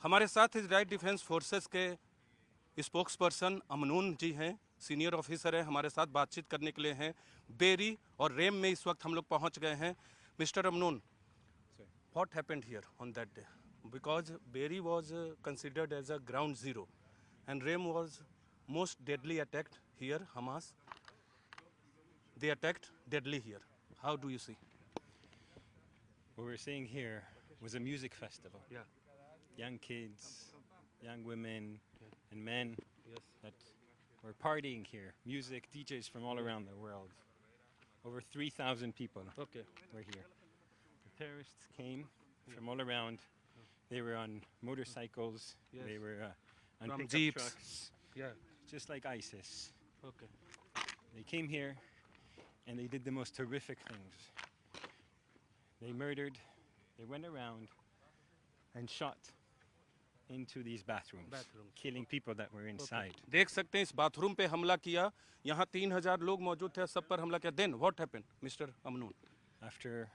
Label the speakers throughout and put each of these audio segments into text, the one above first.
Speaker 1: हमारे साथ Israel defence forces के स्पोक्स पर्सन अमनून जी हैं, सीनियर ऑफिसर हैं, हमारे साथ बातचीत करने के लिए हैं। बेरी और रेम में इस वक्त हम लोग पहुंच गए हैं। Mister Amnon, what happened here on that day? Because Beiri was considered as a ground zero and Rem was most deadly attacked here, Hamas. They attacked deadly here. How do you see?
Speaker 2: What we're seeing here was a music festival.
Speaker 1: Yeah.
Speaker 2: Young kids, young women, and men
Speaker 1: Yes.
Speaker 2: that were partying here. Music, DJs from all around the world. Over 3,000 people
Speaker 1: Okay.
Speaker 2: were here. The terrorists came from all around. They were on motorcycles.
Speaker 1: Yes.
Speaker 2: They were on
Speaker 1: From
Speaker 2: pickup
Speaker 1: jeeps.
Speaker 2: trucks,
Speaker 1: Yeah.
Speaker 2: just like ISIS.
Speaker 1: Okay.
Speaker 2: They came here and they did the most horrific things. They murdered, they went around and shot into these bathrooms, killing people that were inside.
Speaker 1: देख सकते हैं इस bathroom पे हमला किया। यहाँ 3,000 लोग मौजूद थे, सब पर हमला किया। Then what happened, Mr. Amnoon?
Speaker 2: After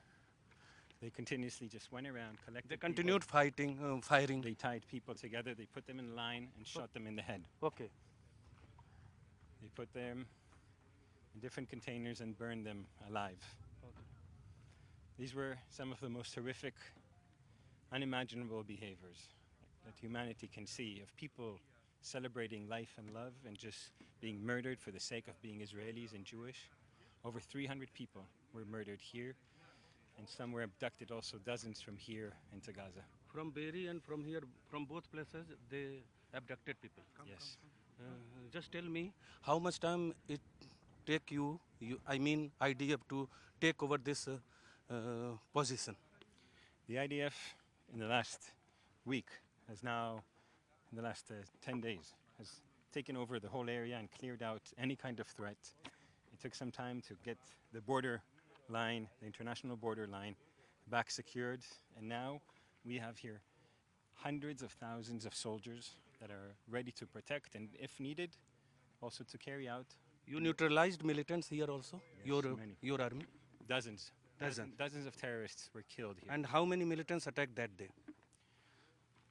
Speaker 2: they continuously just went around, collected
Speaker 1: They continued
Speaker 2: people,
Speaker 1: firing.
Speaker 2: they tied people together, they put them in line and shot them in the head.
Speaker 1: Okay.
Speaker 2: They put them in different containers and burned them alive. These were some of the most horrific, unimaginable behaviors that humanity can see of people celebrating life and love and just being murdered for the sake of being Israelis and Jewish. Over 300 people were murdered here, and some were abducted also, dozens from here into Gaza.
Speaker 1: From Beiri and from here, from both places, they abducted people.
Speaker 2: Yes.
Speaker 1: Just tell me, how much time it take you, I mean IDF, to take over this position?
Speaker 2: The IDF in the last week has now, in the last 10 days, has taken over the whole area and cleared out any kind of threat. It took some time to get the border line, the international border line, back secured, and now we have here hundreds of thousands of soldiers that are ready to protect and, if needed, also to carry out.
Speaker 1: You neutralized militants here also?
Speaker 2: Yes, many.
Speaker 1: Your army?
Speaker 2: Dozens.
Speaker 1: Dozens.
Speaker 2: Dozens of terrorists were killed here.
Speaker 1: And how many militants attacked that day?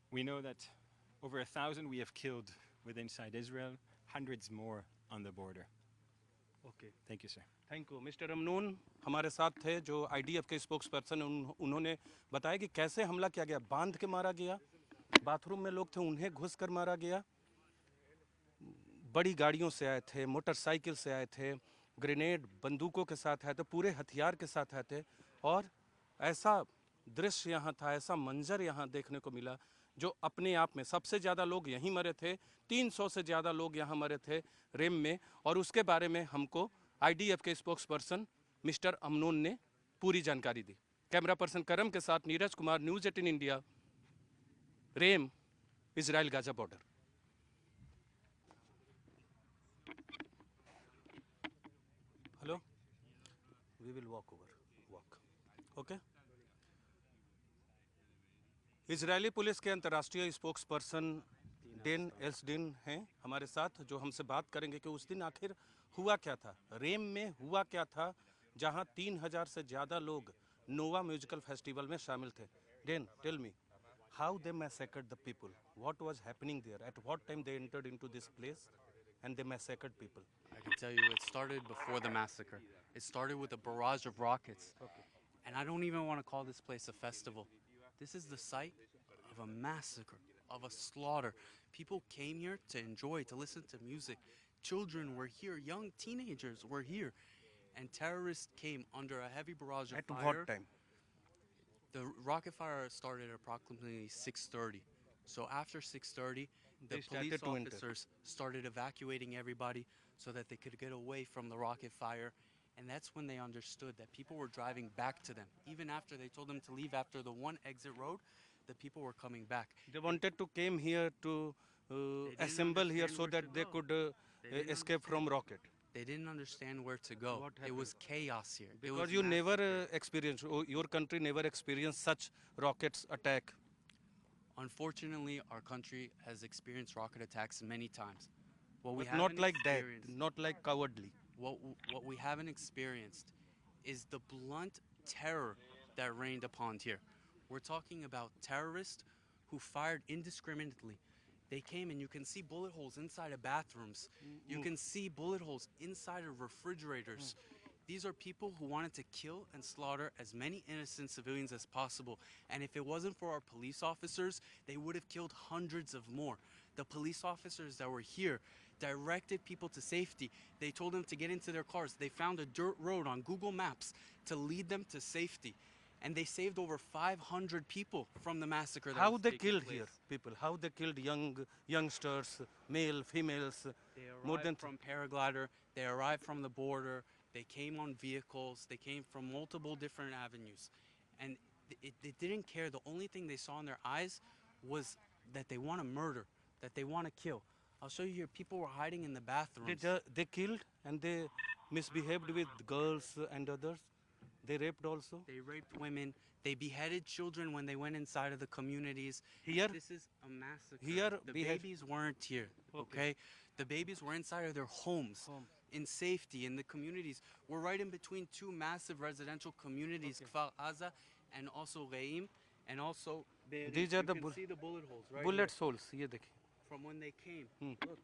Speaker 2: We know that over 1,000 we have killed within inside Israel, hundreds more on the border.
Speaker 1: Okay.
Speaker 2: Thank you, sir.
Speaker 1: Thank you. Mister Amnon हमारे साथ थे, जो IDF के spokes person. उन्होंने बताया कि कैसे हमला किया गया। बांध के मारा गया, बाथरूम में लोग थे उन्हें घुस कर मारा गया, बड़ी गाड़ियों से आए थे, मोटरसाइकिल से आए थे, ग्रेनेड बंदूकों के साथ आए थे, पूरे हथियार के साथ आए थे। और ऐसा दृश्य यहाँ था, ऐसा मंजर यहाँ देखने को मिला जो अपने आप में, सबसे ज़्यादा लोग यहीं मरे थे, 300 से ज़्यादा लोग यहाँ मरे थे रेम में। और उसके बारे में हमको आईडीएफ के स्पोक्स पर्सन मिस्टर अमनून ने पूरी जानकारी दी। कैमरा पर्सन करम के साथ Neeraj Kumar, News 18 India, Reim, Israel Gaza border. Hello, we will walk okay. Israeli police के अंतर्राष्ट्रीय स्पोक्स पर्सन डेन एल्सडिन हैं हमारे साथ, जो हमसे बात करेंगे कि उस दिन आखिर हुआ क्या था, रेम में हुआ क्या था, जहां 3,000 से ज़्यादा लोग नोवा म्यूजिकल फेस्टिवल में शामिल थे। Then, tell me, how they massacred the people? What was happening there? At what time they entered into this place and they massacred people?
Speaker 3: I can tell you it started before the massacre. It started with a barrage of rockets.
Speaker 1: Okay.
Speaker 3: And I don't even want to call this place a festival. This is the site of a massacre, of a slaughter. People came here to enjoy, to listen to music. Children were here, young teenagers were here. And terrorists came under a heavy barrage of fire.
Speaker 1: At what time?
Speaker 3: The rocket fire started at approximately 6:30. So after 6:30, the police officers started evacuating everybody so that they could get away from the rocket fire. And that's when they understood that people were driving back to them. Even after they told them to leave after the one exit road, the people were coming back.
Speaker 1: They wanted to came here to assemble here so that they could escape from rocket.
Speaker 3: They didn't understand where to go. It was chaos here.
Speaker 1: Because you never experienced, your country never experienced such rockets attack.
Speaker 3: Unfortunately, our country has experienced rocket attacks many times.
Speaker 1: But not like that, not like cowardly.
Speaker 3: What we haven't experienced is the blunt terror that reigned upon here. We're talking about terrorists who fired indiscriminately. They came and you can see bullet holes inside of bathrooms. You can see bullet holes inside of refrigerators. These are people who wanted to kill and slaughter as many innocent civilians as possible. And if it wasn't for our police officers, they would have killed hundreds of more. The police officers that were here directed people to safety. They told them to get into their cars. They found a dirt road on Google Maps to lead them to safety. And they saved over 500 people from the massacre that
Speaker 1: How
Speaker 3: was
Speaker 1: they
Speaker 3: taking
Speaker 1: killed
Speaker 3: place.
Speaker 1: here people? How they killed youngsters, male, females?
Speaker 3: They
Speaker 1: More
Speaker 3: arrived
Speaker 1: than
Speaker 3: from paraglider. They arrived from the border. They came on vehicles. They came from multiple different avenues. And they didn't care. The only thing they saw in their eyes was that they want to murder, that they want to kill. I'll show you here. People were hiding in the bathrooms.
Speaker 1: They killed and they misbehaved with girls and others. They raped also.
Speaker 3: They raped women. They beheaded children when they went inside of the communities.
Speaker 1: Here?
Speaker 3: This is a massacre.
Speaker 1: Here
Speaker 3: The
Speaker 1: behead-
Speaker 3: babies weren't here, okay? The babies were inside of their homes, in safety, in the communities. We're right in between two massive residential communities, Kfar Aza and also Reim, and also Be'eri.
Speaker 1: These are
Speaker 3: You
Speaker 1: the
Speaker 3: can see the bullet holes right
Speaker 1: bullet
Speaker 3: here
Speaker 1: holes. ये देखिए,
Speaker 3: from when they came. Look.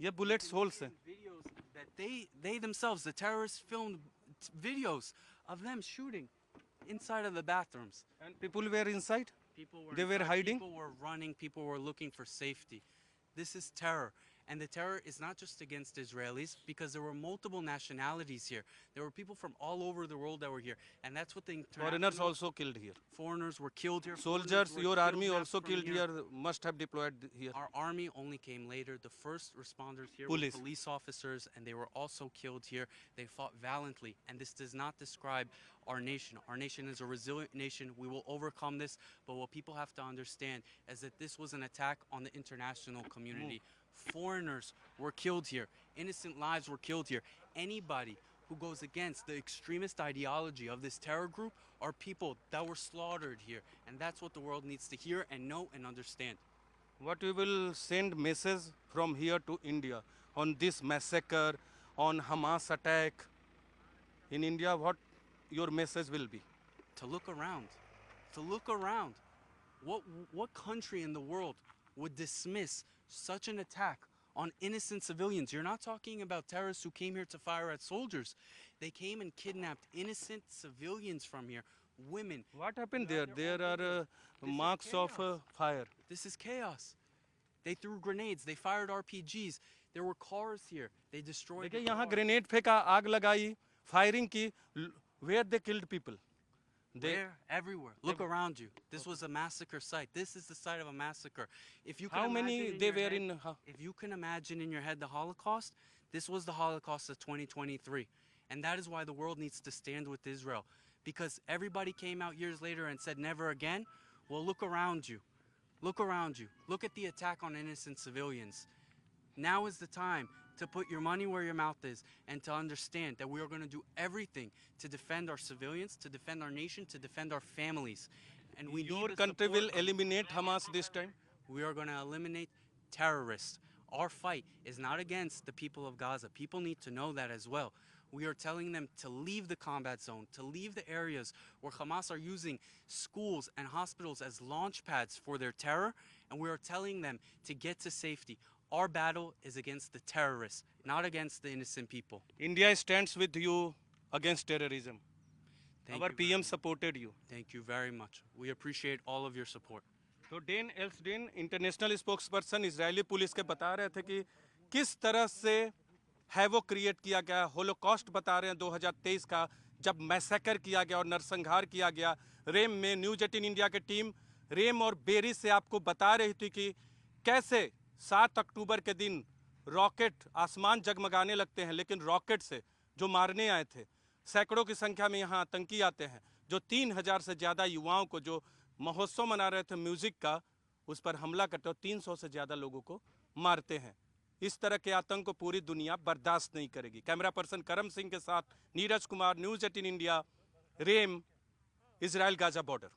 Speaker 1: ये bullet holes हैं.
Speaker 3: Videos that they themselves, the terrorists, filmed videos of them shooting inside of the bathrooms.
Speaker 1: And people were inside.
Speaker 3: People were
Speaker 1: They were
Speaker 3: inside,
Speaker 1: hiding?
Speaker 3: People were running. People were looking for safety. This is terror. And the terror is not just against Israelis, because there were multiple nationalities here. There were people from all over the world that were here. And that's what the
Speaker 1: Foreigners
Speaker 3: international
Speaker 1: also killed here.
Speaker 3: foreigners were killed here.
Speaker 1: Soldiers,
Speaker 3: Foreigners were
Speaker 1: your army
Speaker 3: kidnapped
Speaker 1: also
Speaker 3: from
Speaker 1: killed here. Must have deployed here.
Speaker 3: Our army only came later. The first responders here
Speaker 1: Police.
Speaker 3: were police officers, and they were also killed here. They fought valiantly, and this does not describe our nation. Our nation is a resilient nation. We will overcome this, but what people have to understand is that this was an attack on the international community. Foreigners were killed here. Innocent lives were killed here. Anybody who goes against the extremist ideology of this terror group are people that were slaughtered here. And that's what the world needs to hear and know and understand.
Speaker 1: What we will send message from here to India on this massacre, on Hamas attack in India, what your message will be?
Speaker 3: To look around. To look around. What country in the world would dismiss such an attack on innocent civilians? You're not talking about terrorists who came here to fire at soldiers. They came and kidnapped innocent civilians from here, women.
Speaker 1: What happened there? There are marks of fire.
Speaker 3: This is chaos. They threw grenades. They fired RPGs. There were cars here. They destroyed the
Speaker 1: देखिए यहाँ
Speaker 3: cars.
Speaker 1: Grenade फेंका, आग लगाई, firing की, where they killed people. They
Speaker 3: There, everywhere. Look around you. This was a massacre site. This is the site of a massacre. If you can
Speaker 1: how many
Speaker 3: imagine in
Speaker 1: they
Speaker 3: your
Speaker 1: were
Speaker 3: head-
Speaker 1: in?
Speaker 3: If you can imagine in your head the Holocaust, this was the Holocaust of 2023. And that is why the world needs to stand with Israel. Because everybody came out years later and said never again. Well, look around you. Look around you. Look at the attack on innocent civilians. Now is the time to put your money where your mouth is and to understand that we are going to do everything to defend our civilians, to defend our nation, to defend our families. And we
Speaker 1: Your
Speaker 3: need the
Speaker 1: country
Speaker 3: support
Speaker 1: will
Speaker 3: of-
Speaker 1: eliminate Hamas this time.
Speaker 3: We are going to eliminate terrorists. Our fight is not against the people of Gaza. People need to know that as well. We are telling them to leave the combat zone, to leave the areas where Hamas are using schools and hospitals as launch pads for their terror, and we are telling them to get to safety. Our battle is against the terrorists, not against the innocent people.
Speaker 1: India stands with you against terrorism.
Speaker 3: Thank
Speaker 1: Our
Speaker 3: you very
Speaker 1: PM
Speaker 3: much.
Speaker 1: supported you.
Speaker 3: Thank you very much. We appreciate all of your support.
Speaker 1: तो Dan Elsden international spokesperson Israeli police के बता रहे थे कि किस तरह से हैवो क्रिएट किया गया, होलोकॉस्ट बता रहे हैं 2023 का, जब मैसेकर किया गया और नरसंहार किया गया रेम में। न्यूज़ 18 इंडिया की टीम रेम और बेरी से आपको बता रही थी कि कैसे 7 अक्टूबर के दिन रॉकेट आसमान जगमगाने लगते हैं, लेकिन रॉकेट से जो मारने आए थे, सैकड़ों की संख्या में यहाँ आतंकी आते हैं, जो 3000 से ज़्यादा युवाओं को जो महोत्सव मना रहे थे म्यूज़िक का, उस पर हमला करते और 300 से ज़्यादा लोगों को मारते हैं। इस तरह के आतंक को पूरी दुनिया बर्दाश्त नहीं करेगी। कैमरा पर्सन करम सिंह के साथ Neeraj Kumar, News 18 India, Reim, Israel Gaza border.